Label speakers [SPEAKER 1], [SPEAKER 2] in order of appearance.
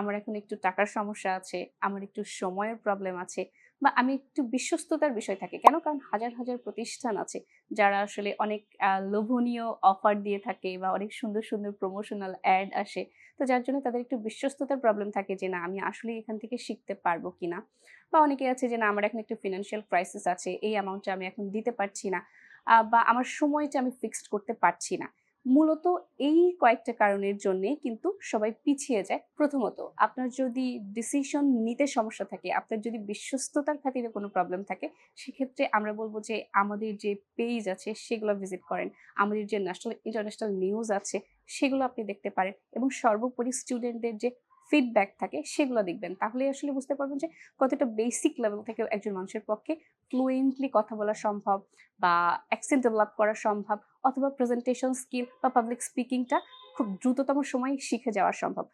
[SPEAKER 1] আমার এখন একটু টাকার সমস্যা আছে, আমার একটু সময়ের প্রবলেম আছে বা আমি একটু বিশ্বস্ততার বিষয় থাকে। কেন? কারণ হাজার প্রতিষ্ঠান আছে যারা আসলে অনেক লোভনীয় অফার দিয়ে থাকে বা অনেক সুন্দর প্রমোশনাল অ্যাড আসে। তো যার জন্য তাদের একটু বিশ্বস্ততার প্রবলেম থাকে যে না আমি আসলেই এখান থেকে শিখতে পারবো কিনা। বা অনেকে আছে যে না আমার এখন একটু ফিন্যান্সিয়াল ক্রাইসিস আছে। এই অ্যামাউন্টটা আমি এখন দিতে পারছি না। বা আমার সময়টা আমি ফিক্সড করতে পারছি না। মূলত এই কয়েকটা কারণের জন্যেই কিন্তু সবাই পিছিয়ে যায়। প্রথমত, আপনার যদি ডিসিশন নিতে সমস্যা থাকে, আপনার যদি বিশ্বস্ততার খাতিরে কোনো প্রবলেম থাকে, সেক্ষেত্রে আমরা বলব যে আমাদের যে পেইজ আছে সেগুলো ভিজিট করেন। আমাদের যে ন্যাশনাল ইন্টারন্যাশনাল নিউজ আছে সেগুলো আপনি দেখতে পারেন এবং সর্বোপরি স্টুডেন্টদের যে ফিডব্যাক থাকে সেগুলো দেখবেন। তাহলেই আসলে বুঝতে পারবেন যে কতটা বেসিক লেভেল থেকে একজন মানুষের পক্ষে ফ্লুয়েন্টলি কথা বলা সম্ভব বা অ্যাকসেন্ট ডেভেলপ করা সম্ভব অথবা প্রেজেন্টেশন স্কিল বা পাবলিক স্পিকিংটা খুব দ্রুততম সময়ে শিখে যাওয়া সম্ভব।